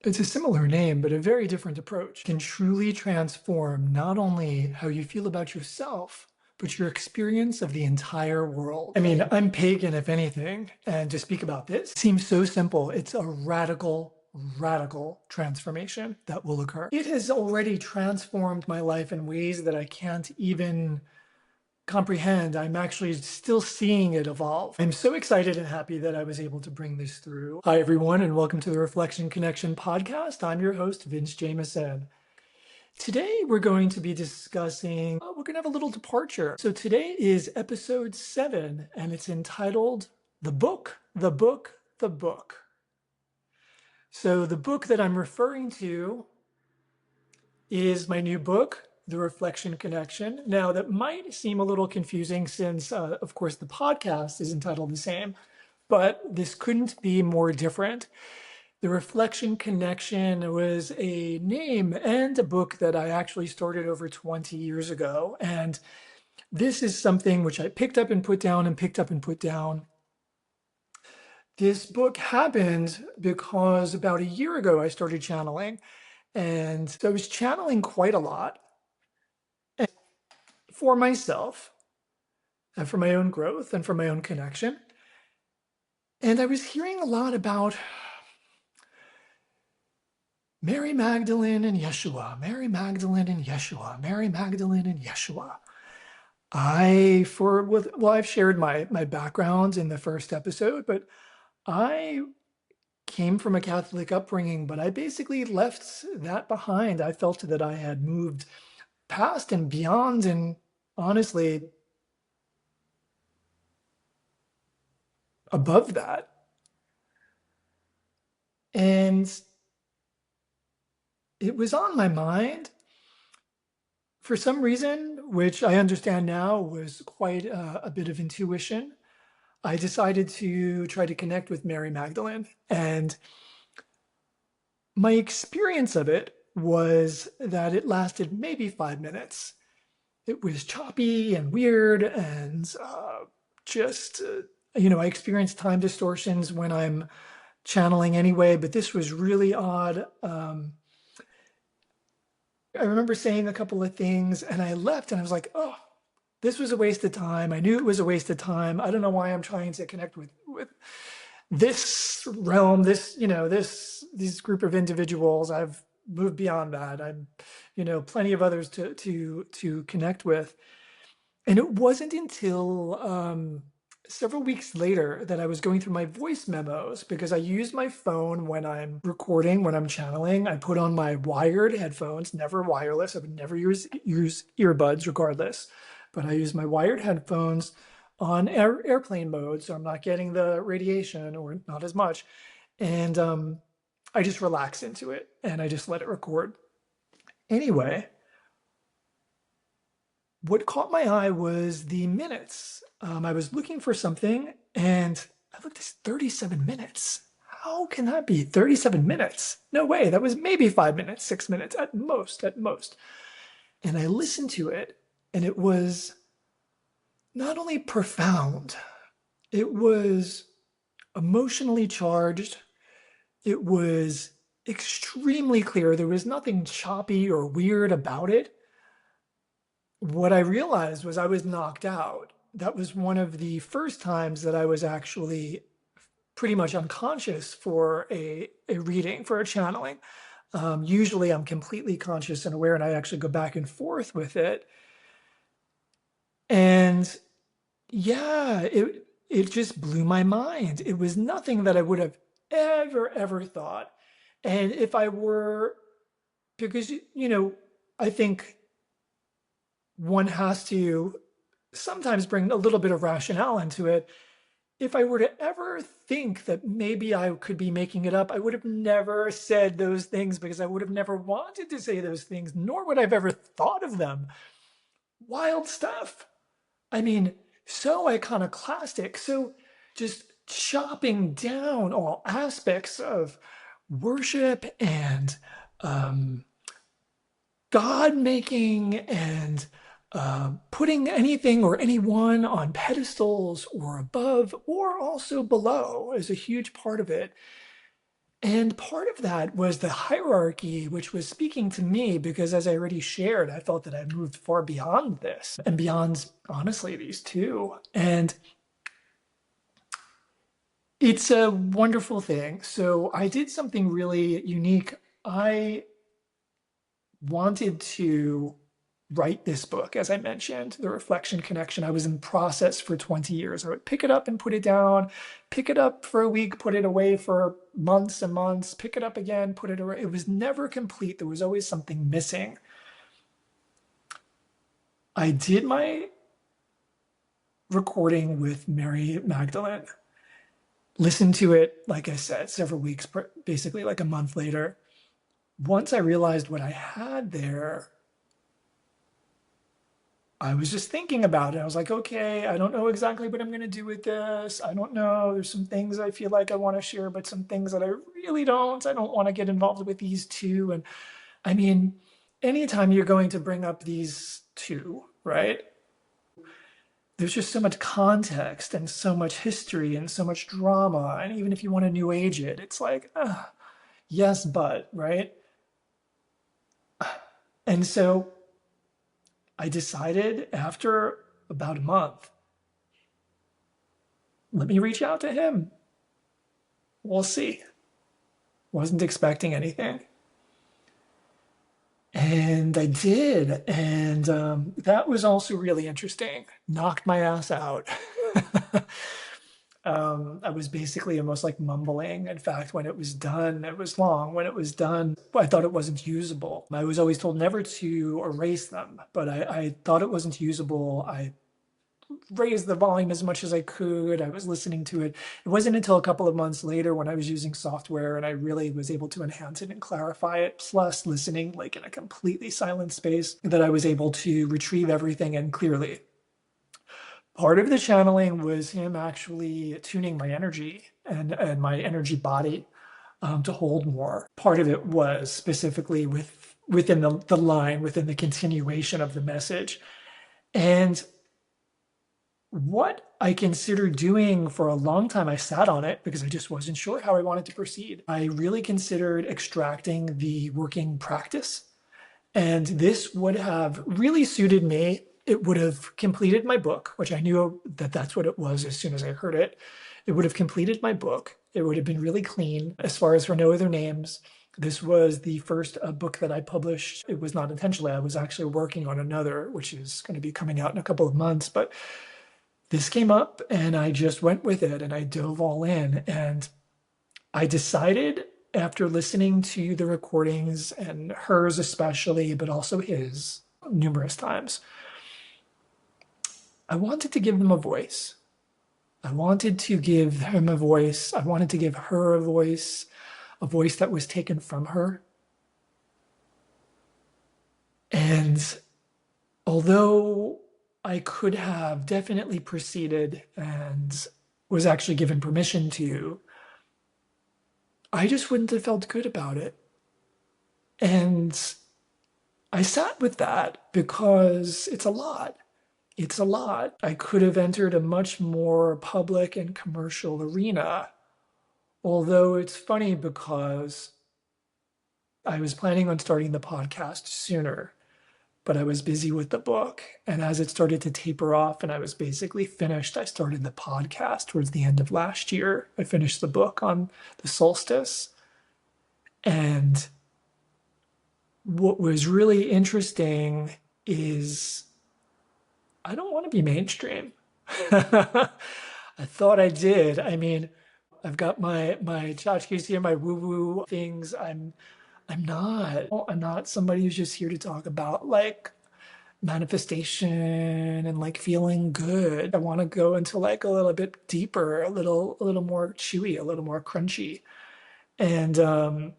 It's a similar name, but a very different approach. Can truly transform not only how you feel about yourself, but your experience of the entire world. I mean, I'm pagan, if anything, and to speak about this seems so simple. It's a radical transformation that will occur. It has already transformed my life in ways that I can't even comprehend. I'm actually still seeing it evolve. I'm so excited and happy that I was able to bring this through. Hi, everyone, and welcome to the Reflection Connection podcast. I'm your host, Vince Jameson. Today, we're going to be discussing, we're going to have a little departure. So today is episode 7, and it's entitled The Book, the Book, the Book. So the book that I'm referring to is my new book, The Reflection Connection. Now, that might seem a little confusing since, of course, the podcast is entitled the same, but this couldn't be more different. The Reflection Connection was a name and a book that I actually started over 20 years ago. And this is something which I picked up and put down and picked up and put down. This book happened because about a year ago, I started channeling. And so I was channeling quite a lot for myself and for my own growth and for my own connection. And I was hearing a lot about Mary Magdalene and Yeshua, Mary Magdalene and Yeshua, Mary Magdalene and Yeshua. I've shared my background in the first episode, but I came from a Catholic upbringing, but I basically left that behind. I felt that I had moved past and beyond, and honestly, above that. And it was on my mind for some reason, which I understand now was quite a bit of intuition. I decided to try to connect with Mary Magdalene. And my experience of it was that it lasted maybe 5 minutes. It was choppy and weird and I experienced time distortions when I'm channeling anyway, but this was really odd. I remember saying a couple of things and I left and I was like, oh, this was a waste of time. I knew it was a waste of time. I don't know why I'm trying to connect with this realm, this group of individuals. I've moved beyond that. I'm, plenty of others to connect with. And it wasn't until several weeks later that I was going through my voice memos because I use my phone when I'm recording, when I'm channeling. I put on my wired headphones, never wireless. I would never use earbuds regardless, but I use my wired headphones on airplane mode, so I'm not getting the radiation or not as much. And I just relax into it and I just let it record. Anyway, what caught my eye was the minutes. I was looking for something and I looked at 37 minutes. How can that be 37 minutes? No way. That was maybe 5 minutes, 6 minutes at most, at most. And I listened to it and it was not only profound, it was emotionally charged. It was extremely clear. There was nothing choppy or weird about it. What I realized was I was knocked out. That was one of the first times that I was actually pretty much unconscious for a reading, for a channeling. Usually I'm completely conscious and aware, and I actually go back and forth with it. And yeah, it just blew my mind. It was nothing that I would have ever thought. And if I were, because, I think one has to sometimes bring a little bit of rationale into it. If I were to ever think that maybe I could be making it up, I would have never said those things because I would have never wanted to say those things, nor would I've ever thought of them. Wild stuff. I mean, so iconoclastic, so just chopping down all aspects of worship and God making and putting anything or anyone on pedestals or above or also below is a huge part of it. And part of that was the hierarchy, which was speaking to me because, as I already shared, I felt that I moved far beyond this and beyond, honestly, these two. And it's a wonderful thing. So I did something really unique. I wanted to write this book, as I mentioned, The Reflection Connection. I was in process for 20 years. I would pick it up and put it down, pick it up for a week, put it away for months and months, pick it up again, put it away. It was never complete. There was always something missing. I did my recording with Mary Magdalene, listened to it, like I said, several weeks, basically like a month later. Once I realized what I had there, I was just thinking about it. I was like, okay, I don't know exactly what I'm going to do with this. I don't know. There's some things I feel like I want to share, but some things that I really don't. I don't want to get involved with these two. And I mean, anytime you're going to bring up these two, right? There's just so much context and so much history and so much drama. And even if you want to new age it, it's like, yes, but, right? And so I decided after about a month, let me reach out to him. We'll see. Wasn't expecting anything. And I did. And that was also really interesting. Knocked my ass out. I was basically almost like mumbling. In fact, when it was done, it was long. When it was done, I thought it wasn't usable. I was always told never to erase them, but I thought it wasn't usable. I raised the volume as much as I could. I was listening to it. It wasn't until a couple of months later when I was using software and I really was able to enhance it and clarify it, plus listening like in a completely silent space, that I was able to retrieve everything and clearly. Part of the channeling was him actually tuning my energy and my energy body to hold more. Part of it was specifically within the line, within the continuation of the message. And what I considered doing for a long time, I sat on it because I just wasn't sure how I wanted to proceed. I really considered extracting the working practice, and this would have really suited me. It would have completed my book, which I knew that that's what it was as soon as I heard it. It would have completed my book. It would have been really clean as far as for no other names. This was the first book that I published. It was not intentionally. I was actually working on another, which is going to be coming out in a couple of months, but this came up and I just went with it and I dove all in. And I decided after listening to the recordings and hers especially, but also his numerous times, I wanted to give them a voice. I wanted to give him a voice. I wanted to give her a voice that was taken from her. And although I could have definitely proceeded and was actually given permission to, I just wouldn't have felt good about it. And I sat with that because it's a lot. It's a lot. I could have entered a much more public and commercial arena. Although it's funny because I was planning on starting the podcast sooner, but I was busy with the book. And as it started to taper off and I was basically finished, I started the podcast towards the end of last year. I finished the book on the solstice. And what was really interesting is I don't want to be mainstream. I thought I did. I mean, I've got my tchotchkes here, my woo-woo things. I'm not somebody who's just here to talk about like manifestation and like feeling good. I want to go into like a little bit deeper, a little more chewy, a little more crunchy. And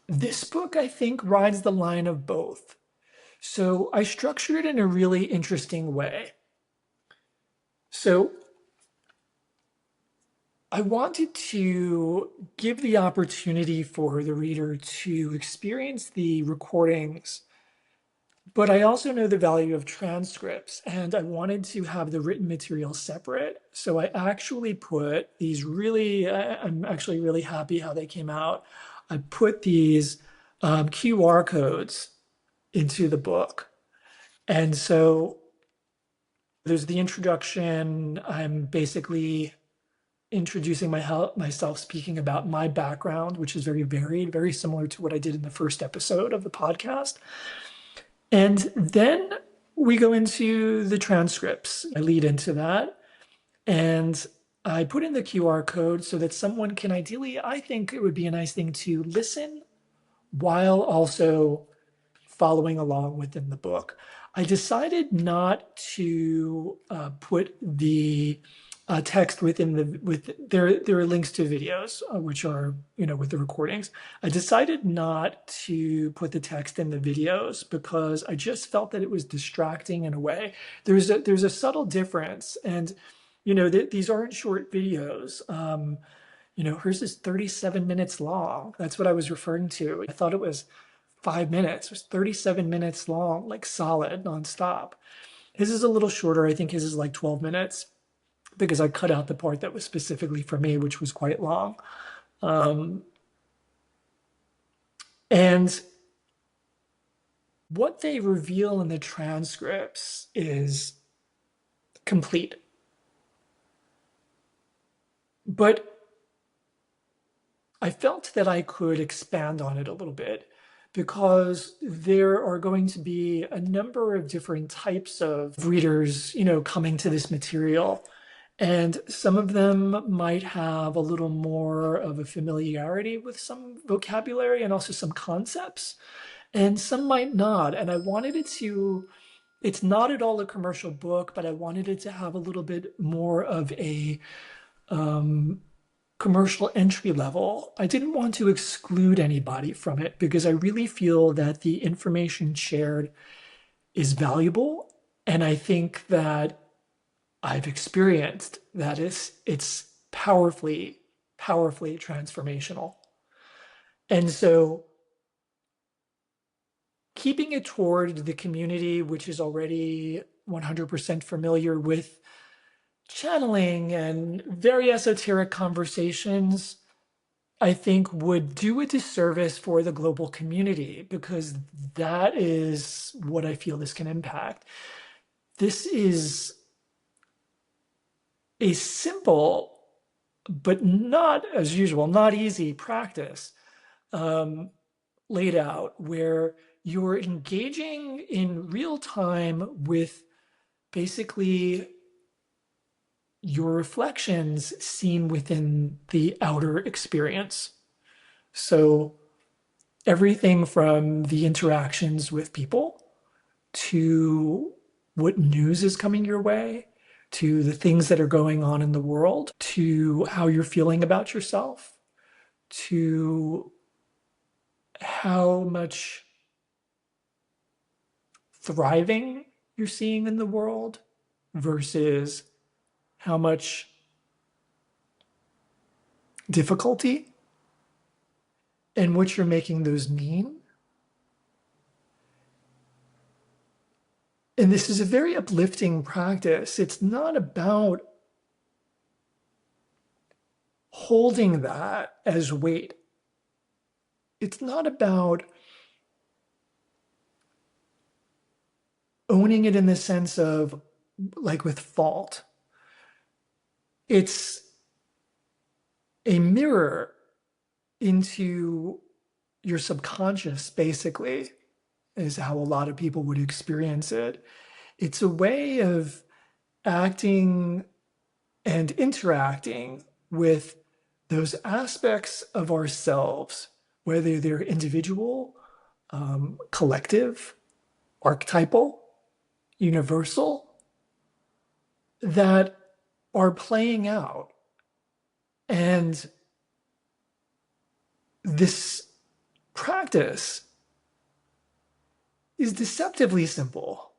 this book, I think, rides the line of both. So I structured it in a really interesting way. So I wanted to give the opportunity for the reader to experience the recordings, But I also know the value of transcripts, and I wanted to have the written material separate. So I actually put these really, I'm actually really happy how they came out. I put these QR codes into the book. And so there's the introduction. I'm basically introducing myself, speaking about my background, which is very varied, very similar to what I did in the first episode of the podcast. And then we go into the transcripts. I lead into that. And I put in the QR code so that someone can ideally, I think it would be a nice thing to listen while also following along within the book. I decided not to put the text within there are links to videos which are with the recordings. I decided not to put the text in the videos because I just felt that it was distracting in a way. There's a subtle difference, and these aren't short videos. Hers is 37 minutes long. That's what I was referring to. I thought it was 5 minutes. It was 37 minutes long, like solid, nonstop. His is a little shorter. I think his is like 12 minutes because I cut out the part that was specifically for me, which was quite long. And what they reveal in the transcripts is complete. But I felt that I could expand on it a little bit because there are going to be a number of different types of readers, coming to this material. And some of them might have a little more of a familiarity with some vocabulary and also some concepts, and some might not. And I wanted it's not at all a commercial book, but I wanted it to have a little bit more of a commercial entry level. I didn't want to exclude anybody from it because I really feel that the information shared is valuable. And I think that I've experienced that it's powerfully, powerfully transformational. And so keeping it toward the community, which is already 100% familiar with channeling and very esoteric conversations, I think would do a disservice for the global community because that is what I feel this can impact. This is a simple, but not, as usual, not easy practice laid out where you're engaging in real time with basically your reflections seen within the outer experience. So everything from the interactions with people to what news is coming your way, to the things that are going on in the world, to how you're feeling about yourself, to how much thriving you're seeing in the world versus how much difficulty and what you're making those mean. And this is a very uplifting practice. It's not about holding that as weight. It's not about owning it in the sense of like with fault. It's a mirror into your subconscious, basically, is how a lot of people would experience it. It's a way of acting and interacting with those aspects of ourselves, whether they're individual, collective, archetypal, universal, that are playing out. And this practice is deceptively simple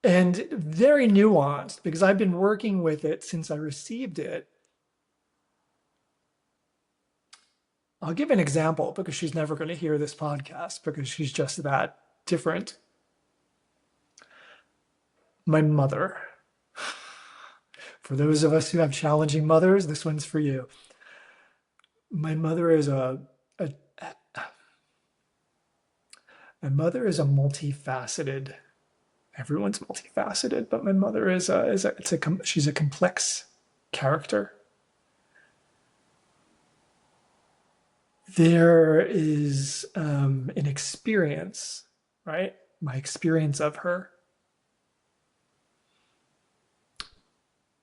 and very nuanced because I've been working with it since I received it. I'll give an example because she's never going to hear this podcast because she's just that different. My mother. For those of us who have challenging mothers, this one's for you. My mother is a my mother is a multifaceted. Everyone's multifaceted, but my mother she's a complex character. There is an experience, right? My experience of her.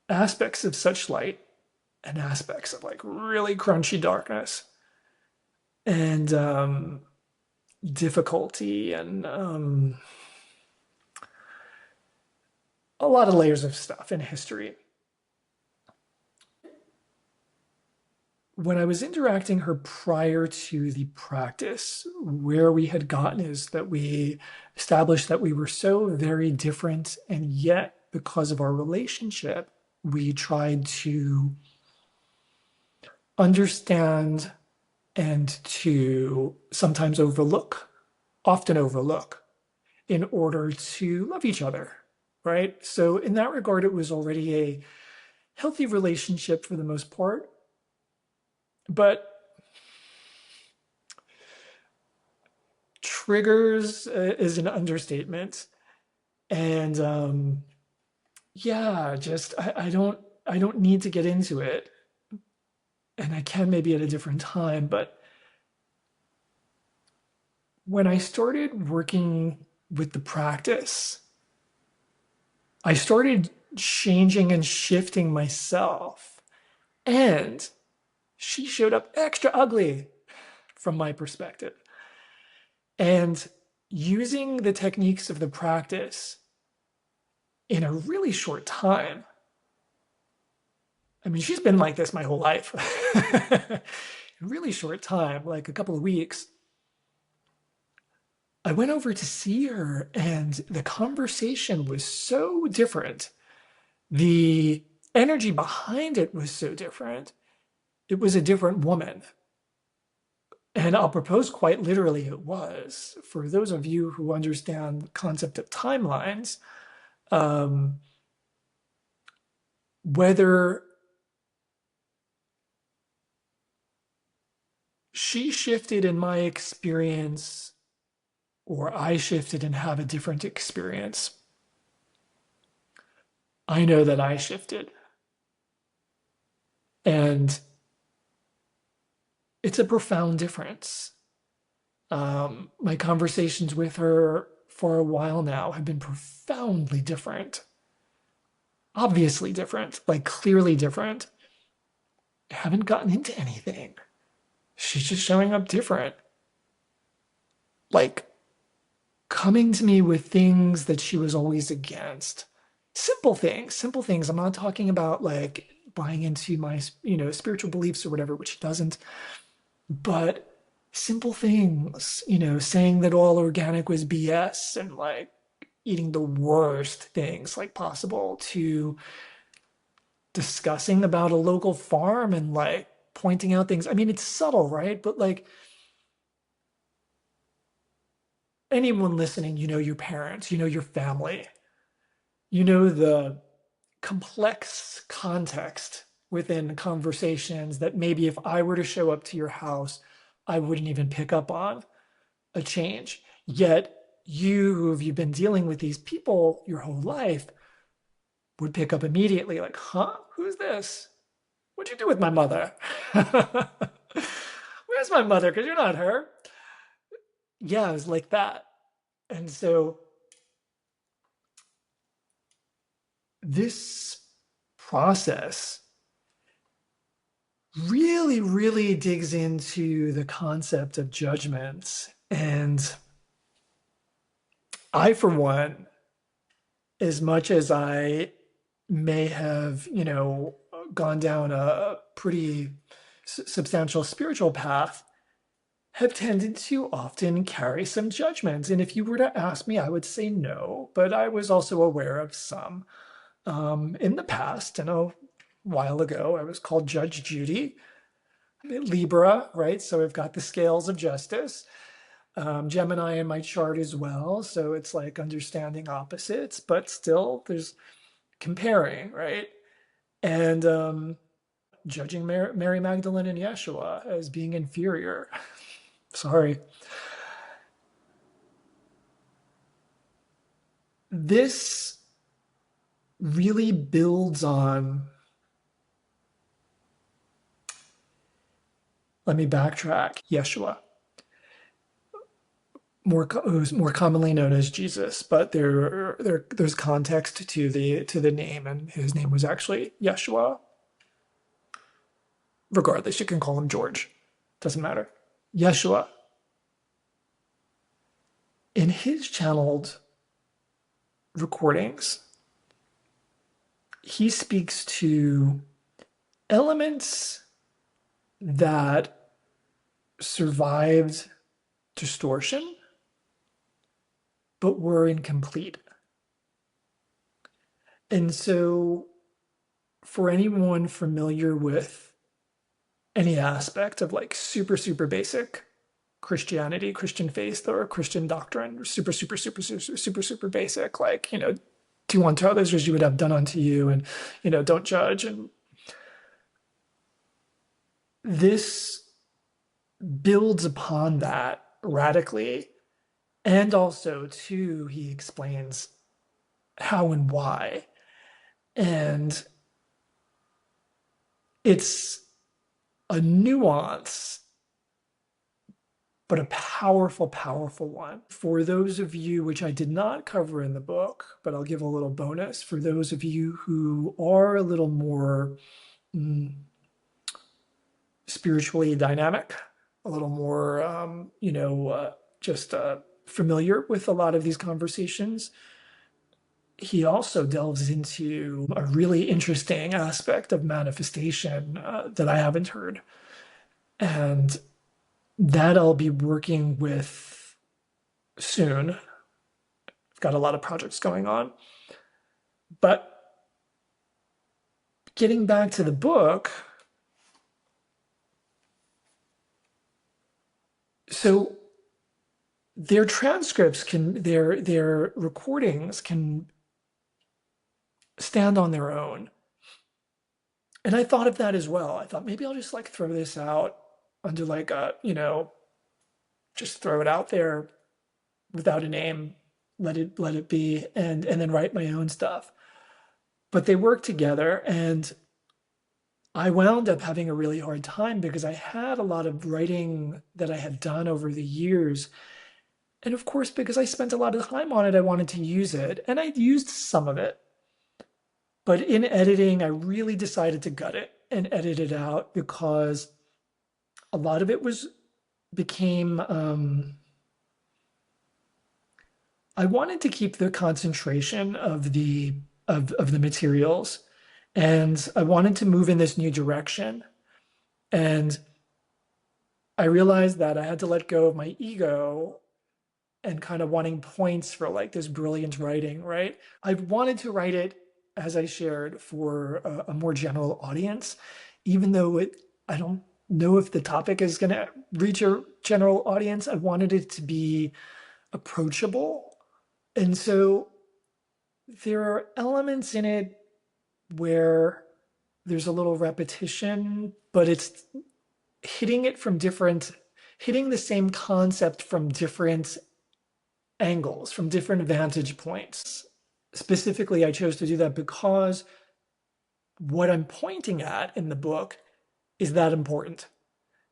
Aspects of such light and aspects of like really crunchy darkness and difficulty and a lot of layers of stuff in history. When I was interacting her prior to the practice, where we had gotten is that we established that we were so very different, and yet because of our relationship, we tried to understand and to sometimes often overlook, in order to love each other, right? So in that regard, it was already a healthy relationship for the most part. But triggers is an understatement. And yeah, just I don't need to get into it. And I can maybe at a different time, but when I started working with the practice, I started changing and shifting myself. And she showed up extra ugly from my perspective. And using the techniques of the practice in a really short time. I mean, she's been like this my whole life. In a really short time, like a couple of weeks. I went over to see her, and the conversation was so different. The energy behind it was so different. It was a different woman. And I'll propose quite literally it was. For those of you who understand the concept of timelines, whether she shifted in my experience or I shifted and have a different experience, I know that I shifted. And it's a profound difference. My conversations with her for a while now have been profoundly different. Obviously different, like clearly different. I haven't gotten into anything. She's just showing up different. Like coming to me with things that she was always against. Simple things. I'm not talking about like buying into my, spiritual beliefs or whatever, which she doesn't. But simple things, saying that all organic was BS and like eating the worst things like possible, to discussing about a local farm and like pointing out things. I mean, it's subtle, right? But like anyone listening, your parents, your family, the complex context within conversations that maybe if I were to show up to your house, I wouldn't even pick up on a change. Yet you've been dealing with these people your whole life would pick up immediately like, huh? Who's this? What'd you do with my mother? Where's my mother? Because you're not her. Yeah, it was like that. And so this process really, really digs into the concept of judgment. And I, for one, as much as I may have, gone down a pretty substantial spiritual path, have tended to often carry some judgments. And if you were to ask me, I would say no, but I was also aware of some. In the past, and a while ago, I was called Judge Judy, Libra, right? So I've got the scales of justice. Gemini in my chart as well. So it's like understanding opposites, but still there's comparing, right? And judging Mary Magdalene and Yeshua as being inferior. Sorry. This really builds on, let me backtrack, Yeshua, who's more commonly known as Jesus, but there's context to the name, and his name was actually Yeshua. Regardless, you can call him George. Doesn't matter. Yeshua, in his channeled recordings, he speaks to elements that survived distortion but were incomplete. And so, for anyone familiar with any aspect of like super, super basic Christianity, Christian faith, or Christian doctrine, super, super, super, super, super, super basic, like, do unto others as you would have done unto you, and, don't judge. And this builds upon that radically. And also, too, he explains how and why. And it's a nuance, but a powerful, powerful one. For those of you, which I did not cover in the book, but I'll give a little bonus, for those of you who are a little more spiritually dynamic, a little more, just familiar with a lot of these conversations, he also delves into a really interesting aspect of manifestation that I haven't heard. And that I'll be working with soon. I've got a lot of projects going on. But getting back to the book, so their transcripts their recordings can stand on their own. And I thought of that as well. I thought maybe I'll just like throw this out under like a, just throw it out there without a name, let it be, and then write my own stuff. But they work together, and I wound up having a really hard time because I had a lot of writing that I had done over the years. And of course, because I spent a lot of time on it, I wanted to use it. And I used some of it. But in editing, I really decided to gut it and edit it out because a lot of it became I wanted to keep the concentration of the materials, and I wanted to move in this new direction. And I realized that I had to let go of my ego and kind of wanting points for like this brilliant writing, right? I wanted to write it, as I shared, for a more general audience, even though I don't know if the topic is going to reach a general audience. I wanted it to be approachable. And so there are elements in it where there's a little repetition, but it's hitting the same concept from different angles, from different vantage points. Specifically, I chose to do that because what I'm pointing at in the book is that important.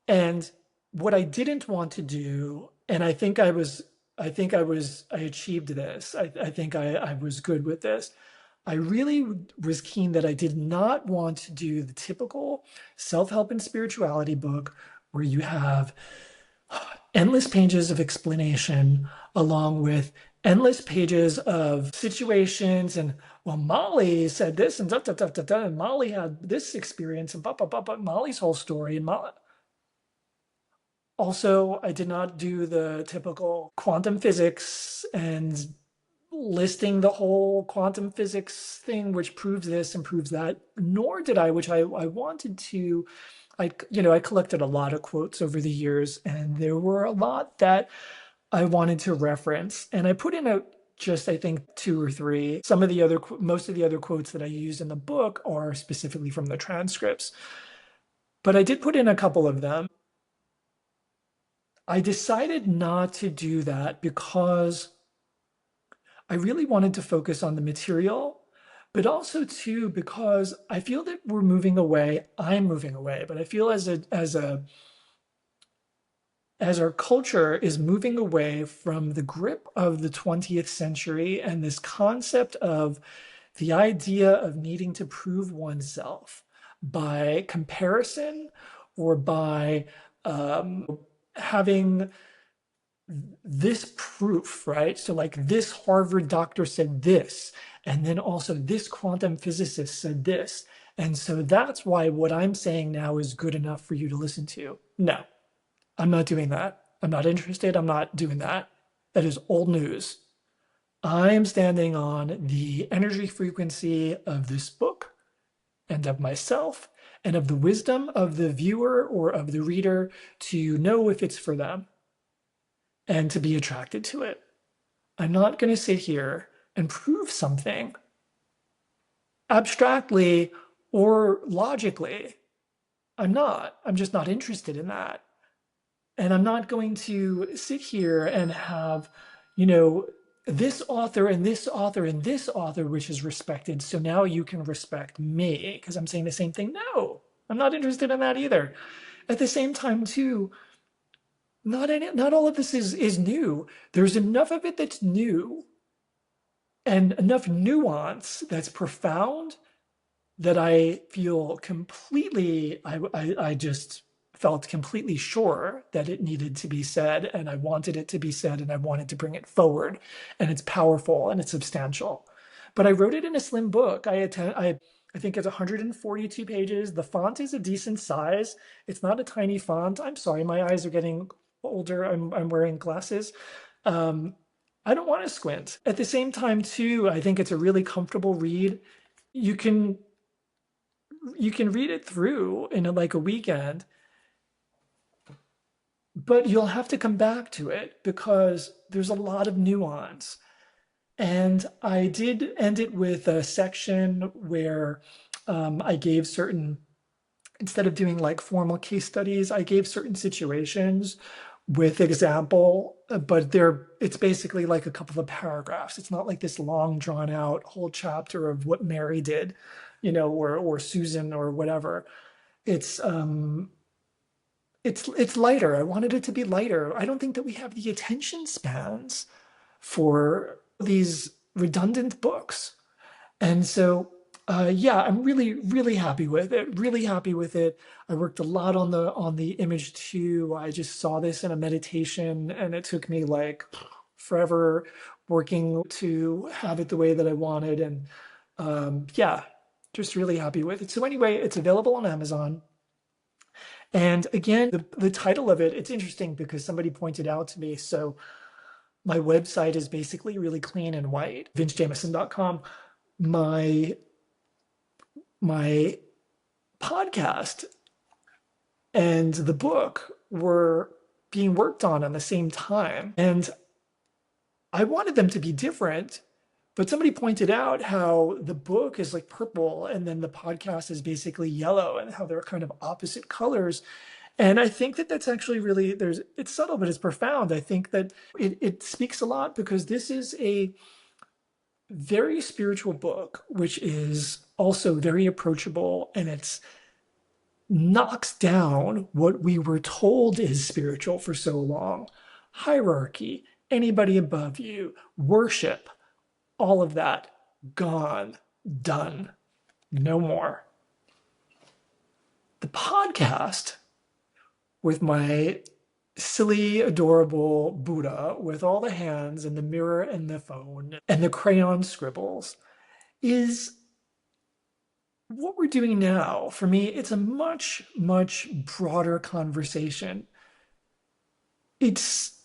And what I didn't want to do, and I achieved this. I think I was good with this. I really was keen that I did not want to do the typical self-help and spirituality book where you have endless pages of explanation along with endless pages of situations and, well, Molly said this and da da da da da, and Molly had this experience and blah blah blah blah, Molly's whole story. And also, I did not do the typical quantum physics and listing the whole quantum physics thing, which proves this and proves that, nor did I, which I wanted to. I collected a lot of quotes over the years, and there were a lot that I wanted to reference, and I put in just, I think, two or three. Most of the other quotes that I use in the book are specifically from the transcripts, but I did put in a couple of them. I decided not to do that because I really wanted to focus on the material, but also too because I feel that we're moving away. I'm moving away, but I feel as our culture is moving away from the grip of the 20th century and this concept of the idea of needing to prove oneself by comparison or by having this proof, right? So, like, this Harvard doctor said this, and then also this quantum physicist said this. And so that's why what I'm saying now is good enough for you to listen to. No, I'm not doing that. I'm not interested. I'm not doing that. That is old news. I am standing on the energy frequency of this book and of myself and of the wisdom of the viewer or of the reader to know if it's for them and to be attracted to it. I'm not going to sit here and prove something abstractly or logically. I'm not. I'm just not interested in that. And I'm not going to sit here and have, you know, this author and this author and this author, which is respected. So now you can respect me because I'm saying the same thing. No, I'm not interested in that either. At the same time, too, not all of this is new. There's enough of it that's new and enough nuance that's profound that I feel completely, I just felt completely sure that it needed to be said, and I wanted it to be said, and I wanted to bring it forward, and it's powerful and it's substantial. But I wrote it in a slim book. I think it's 142 pages. The font is a decent size. It's not a tiny font. I'm sorry, my eyes are getting older. I'm wearing glasses. I don't want to squint. At the same time, too, I think it's a really comfortable read. You can read it through in like a weekend, but you'll have to come back to it because there's a lot of nuance. And I did end it with a section where I gave certain, instead of doing like formal case studies, I gave certain situations with example, but it's basically like a couple of paragraphs. It's not like this long drawn out whole chapter of what Mary did, you know, or Susan or whatever. It's lighter. I wanted it to be lighter. I don't think that we have the attention spans for these redundant books. And so yeah, I'm really, really happy with it. Really happy with it. I worked a lot on the image too. I just saw this in a meditation, and it took me like forever working to have it the way that I wanted. And yeah, just really happy with it. So anyway, it's available on Amazon. And again, the title of it, it's interesting because somebody pointed out to me. So my website is basically really clean and white, vincejameson.com. My podcast and the book were being worked on the same time. And I wanted them to be different, but somebody pointed out how the book is like purple and then the podcast is basically yellow, and how they're kind of opposite colors. And I think that that's actually really, it's subtle, but it's profound. I think that it speaks a lot because this is a very spiritual book, which is also very approachable, and it's knocks down what we were told is spiritual for so long. Hierarchy, anybody above you, worship, all of that, gone, done, no more. The podcast with my silly, adorable Buddha with all the hands and the mirror and the phone and the crayon scribbles is what we're doing now. For me, it's a much, much broader conversation. It's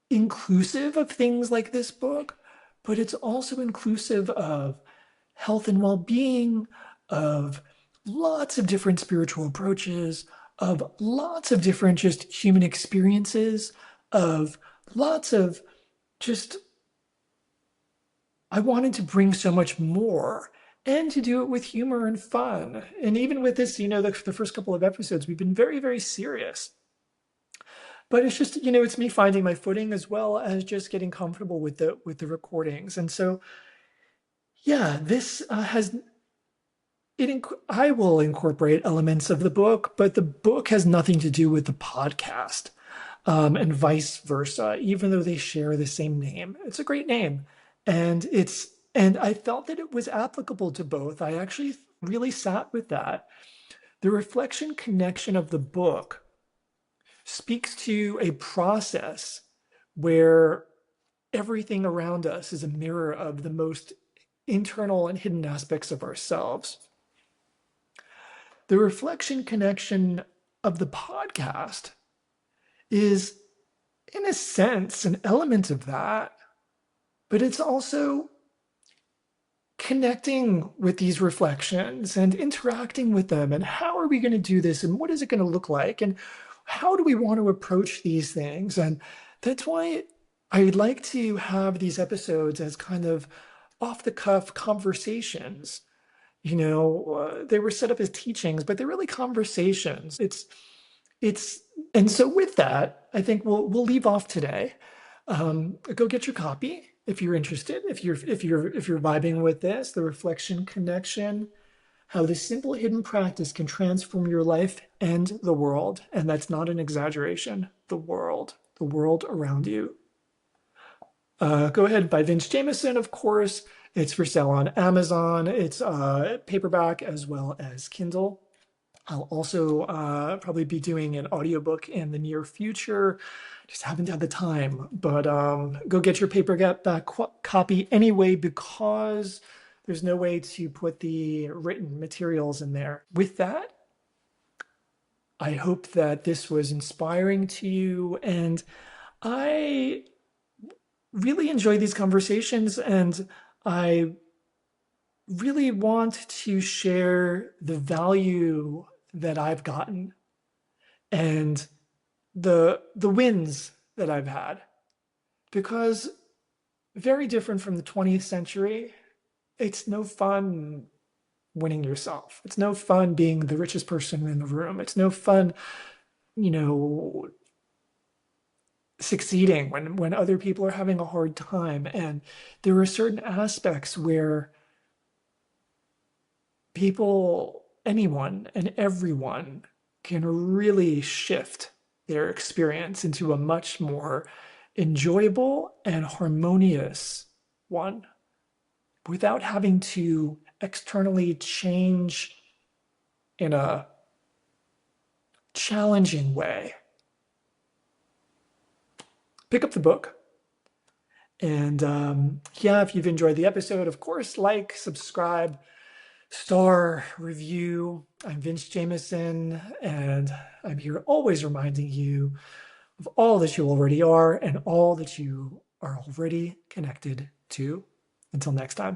inclusive of things like this book, but it's also inclusive of health and well-being, of lots of different spiritual approaches, of lots of different just human experiences, of lots of just, I wanted to bring so much more and to do it with humor and fun. And even with this, the first couple of episodes, we've been very, very serious. But it's just, it's me finding my footing as well as just getting comfortable with the recordings. And so, yeah, this I will incorporate elements of the book, but the book has nothing to do with the podcast, and vice versa, even though they share the same name. It's a great name. And I felt that it was applicable to both. I actually really sat with that. The reflection connection of the book speaks to a process where everything around us is a mirror of the most internal and hidden aspects of ourselves. The reflection connection of the podcast is, in a sense, an element of that, but it's also connecting with these reflections and interacting with them. And how are we going to do this? And what is it going to look like? And how do we want to approach these things? And that's why I'd like to have these episodes as kind of off the cuff conversations. They were set up as teachings, but they're really conversations. And so with that, I think we'll leave off today. Go get your copy if you're interested. If you're vibing with this, the reflection connection, how this simple hidden practice can transform your life and the world, and that's not an exaggeration. The world around you. Go ahead, buy Vince Jameson, of course. It's for sale on Amazon. It's paperback as well as Kindle. I'll also probably be doing an audiobook in the near future. Just haven't had the time, but go get your paperback copy anyway, because there's no way to put the written materials in there. With that, I hope that this was inspiring to you, and I really enjoy these conversations, and I really want to share the value that I've gotten and the wins that I've had, because very different from the 20th century, it's no fun winning yourself. It's no fun being the richest person in the room. It's no fun, succeeding when other people are having a hard time. And there are certain aspects where people, anyone and everyone, can really shift their experience into a much more enjoyable and harmonious one without having to externally change in a challenging way. Pick up the book. And if you've enjoyed the episode, of course, like, subscribe, star, review. I'm Vince Jameson, and I'm here always reminding you of all that you already are and all that you are already connected to. Until next time.